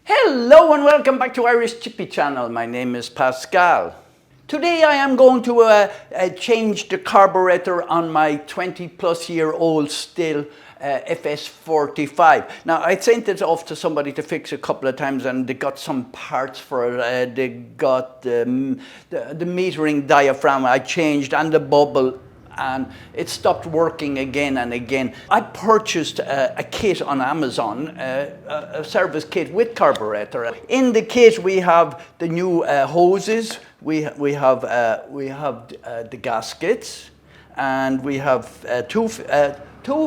Hello and welcome back to Irish Chippy channel. My name is Pascal. Today I am going to change the carburetor on my 20-plus-year-old Stihl FS45. Now I sent it off to somebody to fix a couple of times and they got some parts for it. They got the metering diaphragm I changed and the bubble, and it stopped working again and again. I purchased a kit on Amazon, a service kit with carburetor. In the kit we have the new hoses, we have the gaskets, and we have two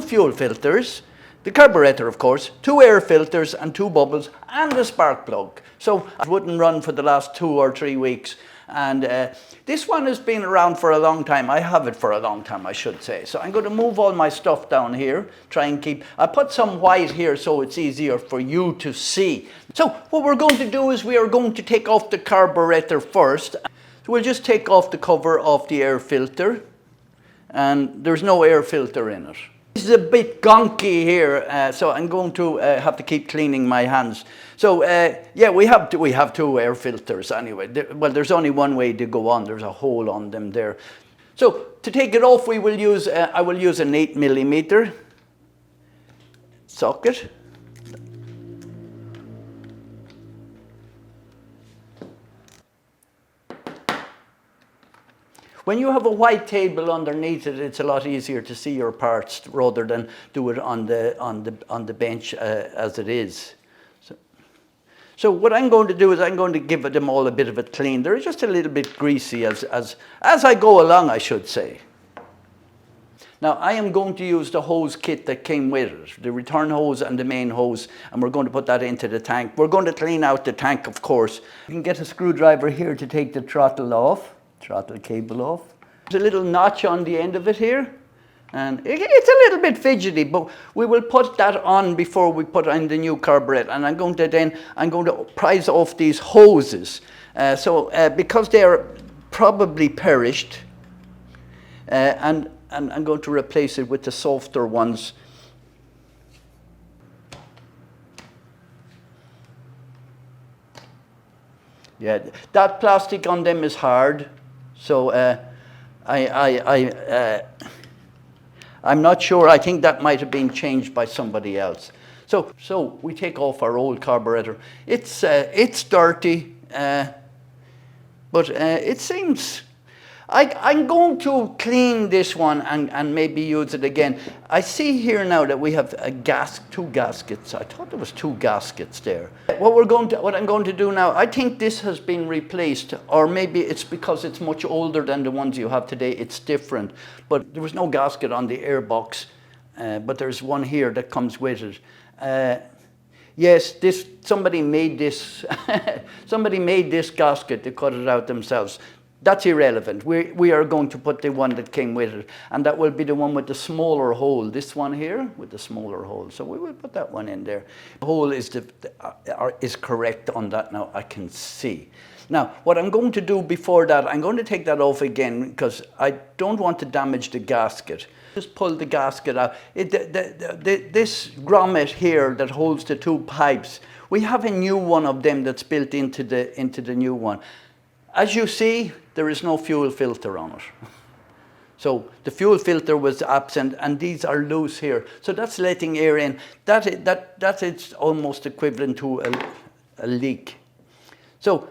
fuel filters, the carburetor of course, 2 air filters and 2 bubbles, and a spark plug. So it wouldn't run for the last 2 or 3 weeks. And this one has been around for a long time. I have it for a long time, I should say. So I'm going to move all my stuff down here, try and keep... I put some white here so it's easier for you to see. So what we're going to do is we are going to take off the carburetor first. So we'll just take off the cover of the air filter. And there's no air filter in it. This is a bit gonky here, so I'm going to have to keep cleaning my hands. So yeah, we have 2 air filters anyway. Well, there's only one way to go on. There's a hole on them there. So to take it off, we will use I will use an 8mm socket. When you have a white table underneath it, it's a lot easier to see your parts rather than do it on the bench as it is. So what I'm going to do is I'm going to give them all a bit of a clean. They're just a little bit greasy as I go along, I should say. Now I am going to use the hose kit that came with it, the return hose and the main hose, and we're going to put that into the tank. We're going to clean out the tank, of course. You can get a screwdriver here to take the throttle off. Throttle cable off. There's a little notch on the end of it here, and it's a little bit fidgety, but we will put that on before we put in the new carburetor. And I'm going to prise off these hoses. Because they are probably perished, and I'm going to replace it with the softer ones. Yeah, that plastic on them is hard. So I'm not sure. I think that might have been changed by somebody else. So we take off our old carburetor. It's dirty, but it seems... I'm going to clean this one and maybe use it again. I see here now that we have 2 gaskets. I thought there was 2 gaskets there. What I'm going to do now, I think this has been replaced, or maybe it's because it's much older than the ones you have today. It's different, but there was no gasket on the airbox, but there's one here that comes with it. Yes, somebody made this. Somebody made this gasket. They cut it out themselves. That's irrelevant. We are going to put the one that came with it, and that will be the one with the smaller hole. This one here with the smaller hole. So we will put that one in there. The hole is correct on that now, I can see. Now, what I'm going to do before that, I'm going to take that off again because I don't want to damage the gasket. Just pull the gasket out. This grommet here that holds the 2 pipes, we have a new one of them that's built into the new one. As you see, there is no fuel filter on it. So the fuel filter was absent, and these are loose here. So that's letting air in. That is almost equivalent to a leak. So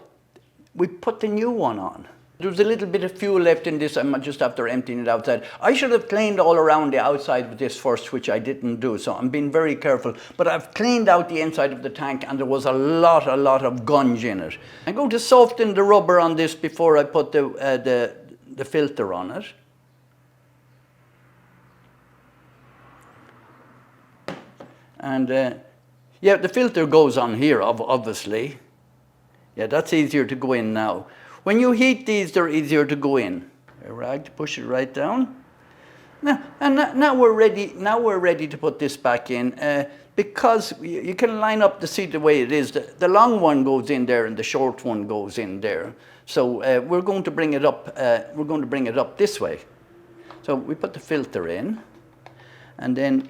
we put the new one on. There was a little bit of fuel left in this. I'm just after emptying it outside. I should have cleaned all around the outside of this first, which I didn't do. So I'm being very careful. But I've cleaned out the inside of the tank, and there was a lot of gunge in it. I'm going to soften the rubber on this before I put the filter on it. And yeah, the filter goes on here, obviously. Yeah, that's easier to go in now. When you heat these, they're easier to go in. Right, push it right down. Now we're ready. Now we're ready to put this back in because you can line up the seat the way it is. The long one goes in there, and the short one goes in there. So we're going to bring it up. We're going to bring it up this way. So we put the filter in, and then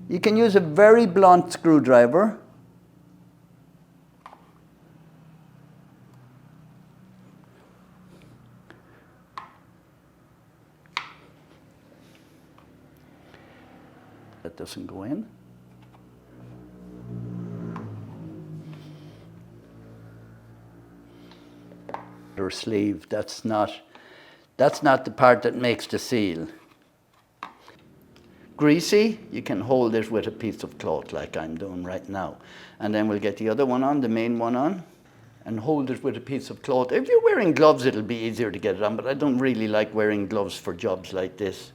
you can use a very blunt screwdriver. that doesn't go in. Or sleeve, that's not the part that makes the seal. Greasy, you can hold it with a piece of cloth like I'm doing right now. And then we'll get the other one on, the main one on, and hold it with a piece of cloth. If you're wearing gloves, it'll be easier to get it on, but I don't really like wearing gloves for jobs like this.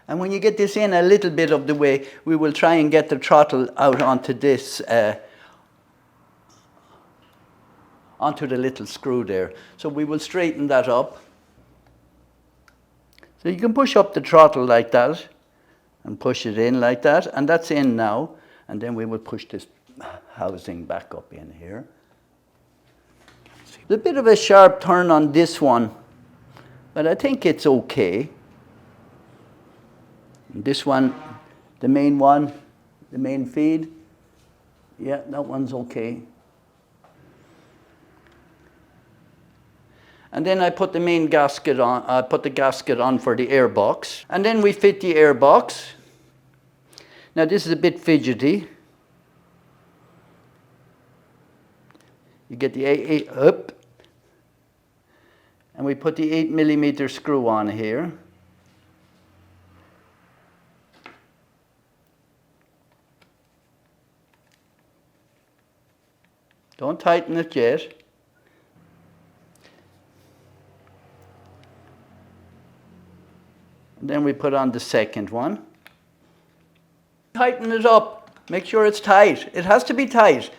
And when you get this in a little bit of the way, we will try and get the throttle out onto this, onto the little screw there. So we will straighten that up. So you can push up the throttle like that and push it in like that, and that's in now. And then we will push this housing back up in here. A bit of a sharp turn on this one, but I think it's okay. This one, the main feed, yeah, that one's okay. And then I put the main gasket on, I put the gasket on for the airbox. And then we fit the airbox. Now this is a bit fidgety. You get the 8 up. And we put the 8mm screw on here. Don't tighten it yet. And then we put on the second one. Tighten it up. Make sure it's tight. It has to be tight.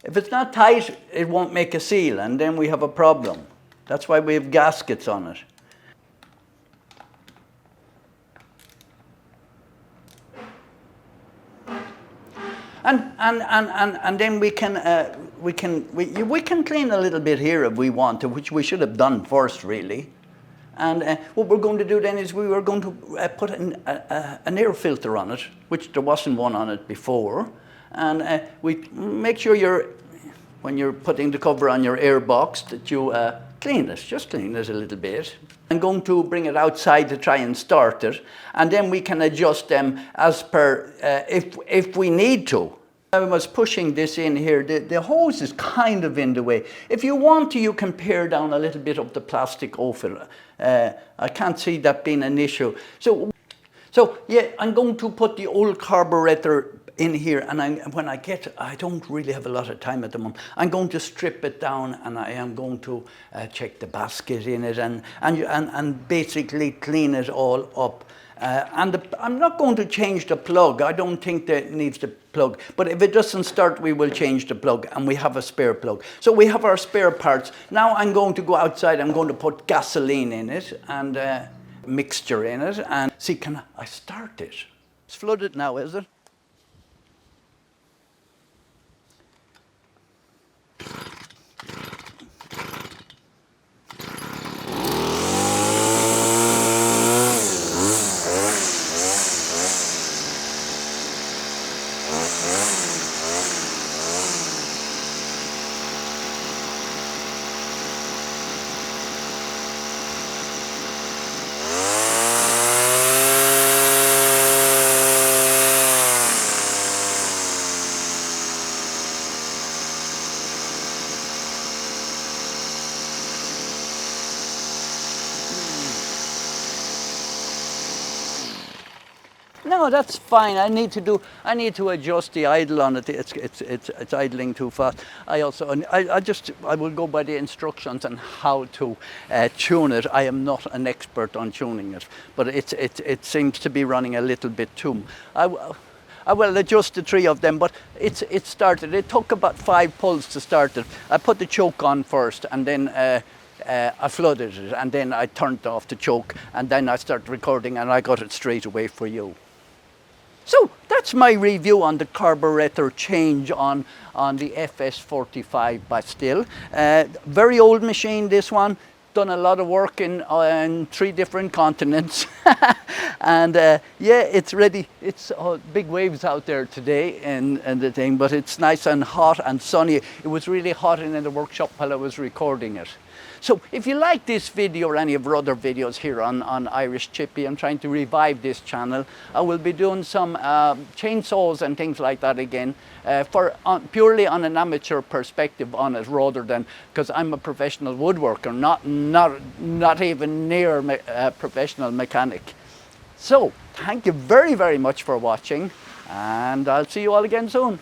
If it's not tight, it won't make a seal, and then we have a problem. That's why we have gaskets on it. And then we can clean a little bit here if we want to, which we should have done first, really. And what we're going to do then is we were going to put an air filter on it, which there wasn't one on it before. And we make sure when you're putting the cover on your airbox that you clean it, just clean it a little bit. I'm going to bring it outside to try and start it, and then we can adjust them as per if we need to. I was pushing this in here. The hose is kind of in the way. If you want to, you can pare down a little bit of the plastic off it. I can't see that being an issue. So yeah, I'm going to put the old carburetor in here, and I don't really have a lot of time at the moment. I'm going to strip it down, and I am going to check the basket in it and basically clean it all up. I'm not going to change the plug. I don't think that it needs the plug. But if it doesn't start, we will change the plug, and we have a spare plug. So we have our spare parts. Now I'm going to go outside. I'm going to put gasoline in it and mixture in it, and see, can I start it? It's flooded now, is it? No, that's fine. I need to adjust the idle on it. It's idling too fast. I will go by the instructions on how to tune it. I am not an expert on tuning it, but it seems to be running a little bit too. I will adjust the 3 of them, but it started. It took about 5 pulls to start it. I put the choke on first, and then I flooded it, and then I turned off the choke, and then I started recording, and I got it straight away for you. So that's my review on the carburetor change on the FS45 by Stihl. Very old machine, this one. Done a lot of work in 3 different continents. And yeah, it's ready. It's big waves out there today and the thing, but it's nice and hot and sunny. It was really hot in the workshop while I was recording it. So if you like this video or any of our other videos here on Irish Chippy, I'm trying to revive this channel. I will be doing some chainsaws and things like that again, purely on an amateur perspective on it, rather than, because I'm a professional woodworker, not even near a professional mechanic. So thank you very, very much for watching, and I'll see you all again soon.